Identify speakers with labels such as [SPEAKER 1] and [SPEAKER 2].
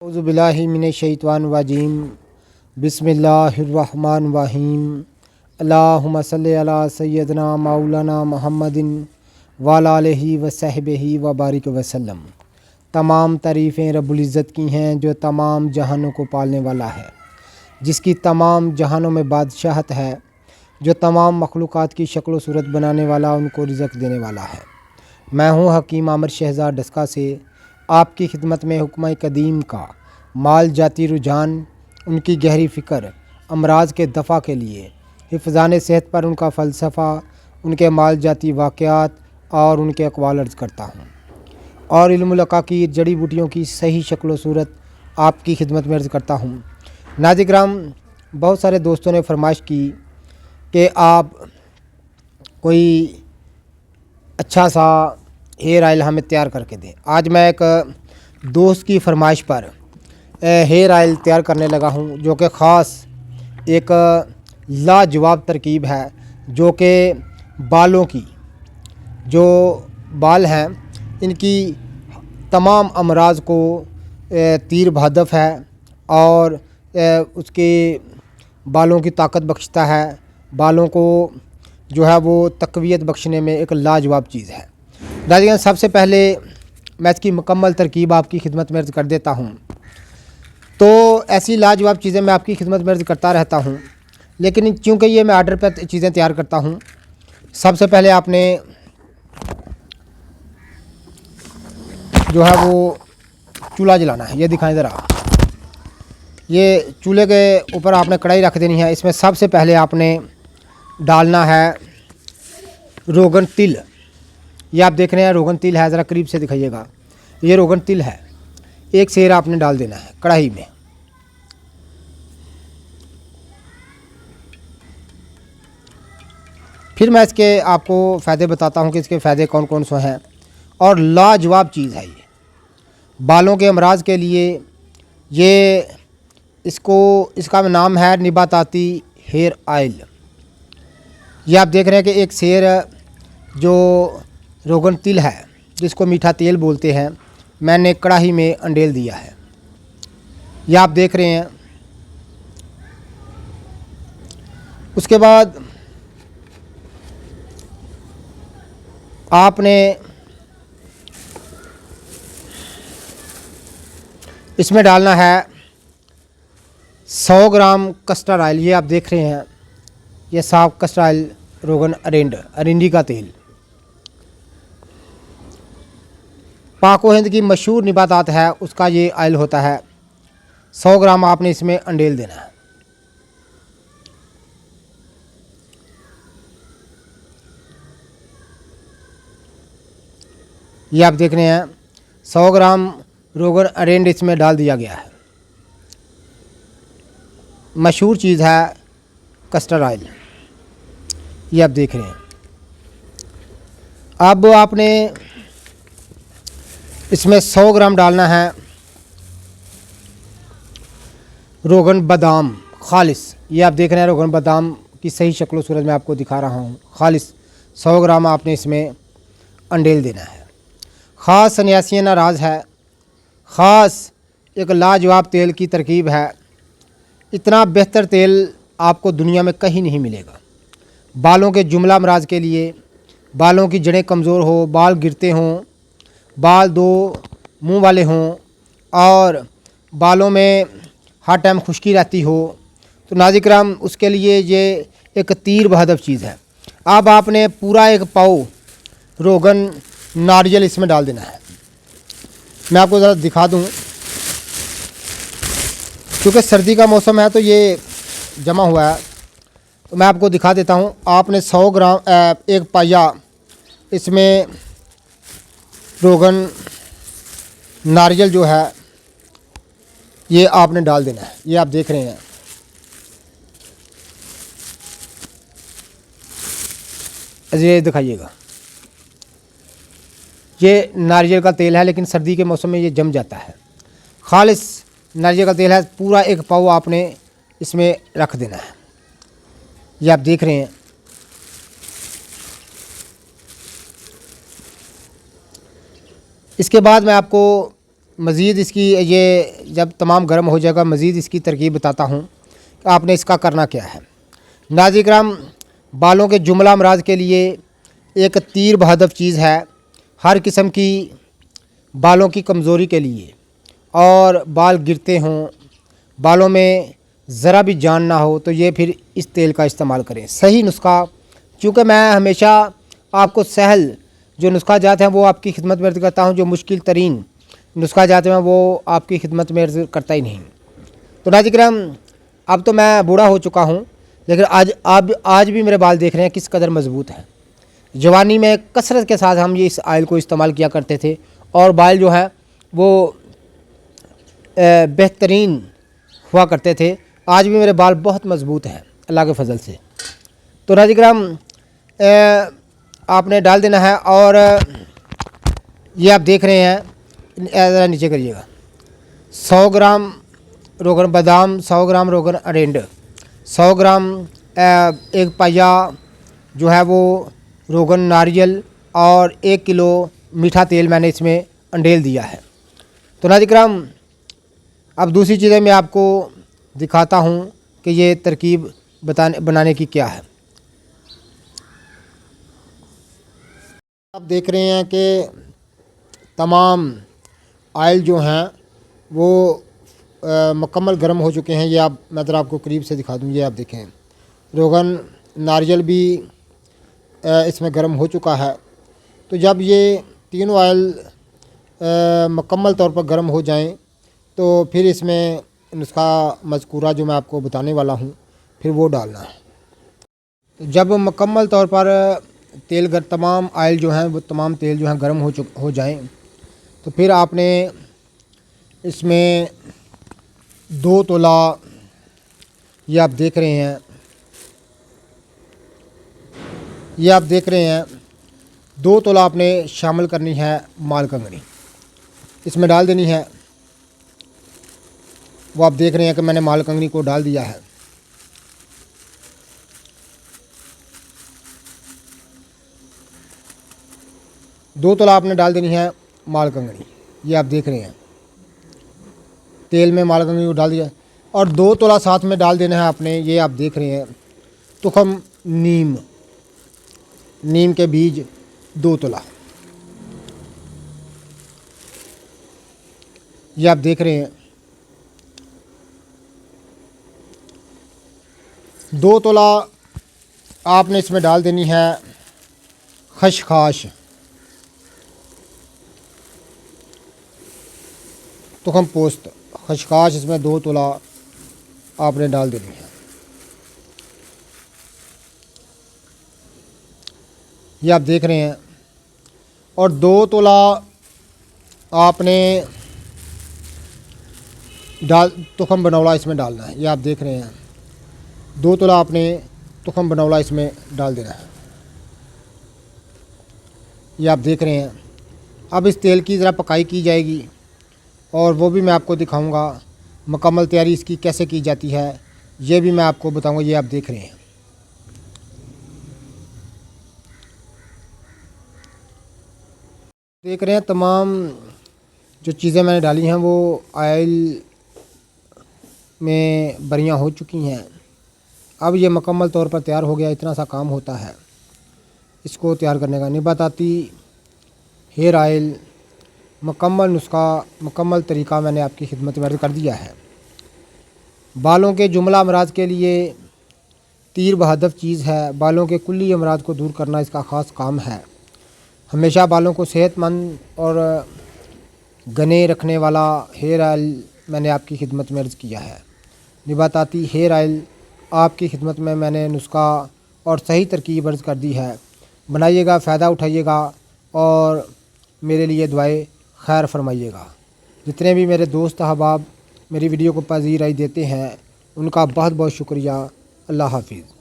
[SPEAKER 1] औज़ुबिल्लाहि मिनश्शैतानिर्रजीम बिस्मिल्लाहिर्रहमानिर्रहीम अल्लाहुम्मा सल्लि अला सय्यदना मौलाना मुहम्मदिन व अला आलिहि व सहबिहि व बारिक वसल्लम। तमाम तारीफ़ें रब्बुल इज़्ज़त की हैं जो तमाम जहानों को पालने वाला है, जिसकी तमाम जहानों में बादशाहत है, जो तमाम मखलूक़ात की शक्ल व सूरत बनाने वाला, उनको रिज़्क़ देने वाला है। मैं हूँ हकीम आमिर शहज़ाद डस्का से आपकी खिदमत में हुक्म कदीम का माल जाती रुझान, उनकी गहरी फ़िक्र, अमराज के दफ़ा के लिए, हिफ़्ज़ान सेहत पर उनका फ़लसफ़ा, उनके माल जाती वाक़यात और उनके अक़वाल अर्ज़ करता हूँ और इल्मुल अक़ाक़ीद जड़ी बूटियों की सही शक्ल व सूरत आपकी खिदमत में अर्ज़ करता हूँ। नाज़रीन किराम, बहुत सारे दोस्तों ने फरमाइश की कि आप कोई अच्छा सा हेयर ऑयल हमें तैयार करके दें। आज मैं एक दोस्त की फरमाइश पर हेयर ऑयल तैयार करने लगा हूं, जो कि ख़ास एक लाजवाब तरकीब है, जो कि बालों की, जो बाल हैं, इनकी तमाम अमराज को तीर बहदफ़ है और उसके बालों की ताकत बख्शता है। बालों को जो है वो तक़वियत बख्शने में एक लाजवाब चीज़ है। नाज़रीन, सबसे पहले मैं इसकी मुकम्मल तरकीब आपकी खिदमत में अर्ज़ कर देता हूँ। तो ऐसी लाजवाब चीज़ें मैं आपकी खिदमत में अर्ज़ करता रहता हूँ, लेकिन चूँकि ये मैं आर्डर पर चीज़ें तैयार करता हूँ, सबसे पहले आपने जो है वो चूल्हा जलाना है। ये दिखाएं ज़रा, ये चूल्हे के ऊपर आपने कढ़ाई रख देनी है। इसमें सबसे पहले आपने डालना है रोगन तिल। ये आप देख रहे हैं रोगन तिल है, ज़रा करीब से दिखाइएगा। ये रोगन तिल है, एक सेर आपने डाल देना है कढ़ाई में। फिर मैं इसके आपको फ़ायदे बताता हूँ कि इसके फ़ायदे कौन कौन से हैं, और लाजवाब चीज़ है ये बालों के अमराज के लिए। ये इसका नाम है निबाताती हेयर ऑयल। ये आप देख रहे हैं कि एक सेर जो रोगन तिल है, जिसको मीठा तेल बोलते हैं, मैंने कढ़ाई में अंडेल दिया है। ये आप देख रहे हैं। उसके बाद आपने इसमें डालना है 100 ग्राम कस्टर्ड ऑयल। ये आप देख रहे हैं, ये साफ कस्टर्ड ऑयल, रोगन अरिंडी का तेल। पाको हिंद की मशहूर निबातात है, उसका ये ऑयल होता है। 100 ग्राम आपने इसमें अंडेल देना है। ये आप देख रहे हैं 100 ग्राम रोगन अरेंड इसमें डाल दिया गया है। मशहूर चीज़ है कस्टर्ड ऑयल। ये आप देख रहे हैं। अब आपने इसमें 100 ग्राम डालना है रोगन बादाम खालिस। ये आप देख रहे हैं रोगन बादाम की सही शक्ल सूरत में आपको दिखा रहा हूँ। खालिस 100 ग्राम आपने इसमें अंडेल देना है। ख़ास सन्यासियाना राज है, ख़ास एक लाजवाब तेल की तरकीब है। इतना बेहतर तेल आपको दुनिया में कहीं नहीं मिलेगा। बालों के जुमला अमराज के लिए, बालों की जड़ें कमज़ोर हो, बाल गिरते हों, बाल दो मुंह वाले हों और बालों में हर टाइम खुश्की रहती हो, तो नाज़रीन किराम उसके लिए ये एक तीर बहदफ़ चीज़ है। अब आपने पूरा एक पाव रोगन नारियल इसमें डाल देना है। मैं आपको ज़रा दिखा दूँ, क्योंकि सर्दी का मौसम है तो ये जमा हुआ है, तो मैं आपको दिखा देता हूँ। आपने 100 ग्राम एक पाया इसमें रोगन नारियल जो है ये आपने डाल देना है। ये आप देख रहे हैं। ये दिखाइएगा, ये नारियल का तेल है, लेकिन सर्दी के मौसम में ये जम जाता है। खालिस नारियल का तेल है। पूरा एक पाव आपने इसमें रख देना है। ये आप देख रहे हैं। इसके बाद मैं आपको मज़ीद इसकी ये जब तमाम गर्म हो जाएगा मज़ीद इसकी तरकीब बताता हूँ कि आपने इसका करना क्या है। नाज़रीन किराम, बालों के जुमला अमराज के लिए एक तीर बहदफ चीज़ है। हर किस्म की बालों की कमज़ोरी के लिए और बाल गिरते हों, बालों में ज़रा भी जान ना हो, तो ये फिर इस तेल का इस्तेमाल करें। सही नुस्खा, चूँकि मैं हमेशा आपको सहल जो नुस्खा जात हैं वो आपकी खिदमत में अर्ज़ करता हूँ, जो मुश्किल तरीन नुस्खा जाते हैं वो आपकी खिदमत में अर्ज़ करता ही नहीं। तो नाज़रीन किराम, अब तो मैं बूढ़ा हो चुका हूँ, लेकिन आज भी मेरे बाल देख रहे हैं किस कदर मज़बूत है। जवानी में कसरत के साथ हम ये इस आयल को इस्तेमाल किया करते थे और बाल जो है वो बेहतरीन हुआ करते थे। आज भी मेरे बाल बहुत मज़बूत हैं अल्लाह के फजल से। तो नाज़रीन किराम, आपने डाल देना है और ये आप देख रहे हैं, ज़रा नीचे करिएगा। 100 ग्राम रोगन बादाम, 100 ग्राम रोगन अरेंड, 100 ग्राम एक पाया जो है वो रोगन नारियल और 1 किलो मीठा तेल मैंने इसमें अंडेल दिया है। तो नाज़रीन किराम, अब दूसरी चीज़ें मैं आपको दिखाता हूँ कि ये तरकीब बनाने की क्या है। आप देख रहे हैं कि तमाम आयल जो हैं वो मुकम्मल गर्म हो चुके हैं। ये मैं ज़रा आपको करीब से दिखा दूँ। ये आप देखें, रोगन नारियल भी इसमें गर्म हो चुका है। तो जब ये तीनों आयल मुकम्मल तौर पर गर्म हो जाएं तो फिर इसमें नुस्खा मज़कूरा जो मैं आपको बताने वाला हूँ फिर वो डालना है। तो जब मुकम्मल तौर पर तमाम आयल जो हैं वो तमाम तेल जो हैं गर्म हो जाएं तो फिर आपने इसमें 2 तोला, ये आप देख रहे हैं, ये आप देख रहे हैं 2 तोला आपने शामिल करनी है माल कंगनी, इसमें डाल देनी है। वो आप देख रहे हैं कि मैंने माल कंगनी को डाल दिया है। दो तोला आपने डाल देनी है माल कंगनी, ये आप देख रहे हैं तेल में माल कंगनी को डाल दिया। और 2 तोला साथ में डाल देना है आपने, ये आप देख रहे हैं तुखम नीम के बीज 2 तोला, ये आप देख रहे हैं। 2 तोला आपने इसमें डाल देनी है खशखाश, तुखम पोस्त, खशखाश इसमें 2 तोला आपने डाल देनी है, ये आप देख रहे हैं। और 2 तोला आपने तुखम बनौला इसमें डालना है, ये आप देख रहे हैं। 2 तोला आपने तुखम बनौला इसमें डाल देना है, ये आप देख रहे हैं। अब इस तेल की ज़रा पकाई की जाएगी और वो भी मैं आपको दिखाऊंगा। मुकम्मल तैयारी इसकी कैसे की जाती है ये भी मैं आपको बताऊंगा, ये आप देख रहे हैं। देख रहे हैं तमाम जो चीज़ें मैंने डाली हैं वो आयल में बरियां हो चुकी हैं। अब ये मुकम्मल तौर पर तैयार हो गया। इतना सा काम होता है इसको तैयार करने का। निबाताती हेयर आयल मुकम्मल नुस्खा, मुकम्मल तरीक़ा मैंने आपकी खिदमत में अर्ज़ कर दिया है। बालों के जुमला अमराज के लिए तीर बहदफ चीज़ है। बालों के कुल्ली अमराज को दूर करना इसका ख़ास काम है। हमेशा बालों को सेहतमंद और घने रखने वाला हेयर आयल मैंने आपकी खिदमत में अर्ज़ किया है। निबाताती हेयर आयल आपकी खिदमत में मैंने नुस्खा और सही तरकीब अर्ज़ कर दी है। बनाइएगा, फ़ायदा उठाइएगा और मेरे लिए दुआएं खैर फरमाइएगा। जितने भी मेरे दोस्त अहबाब मेरी वीडियो को पज़ीराई देते हैं उनका बहुत बहुत शुक्रिया। अल्लाह हाफिज़।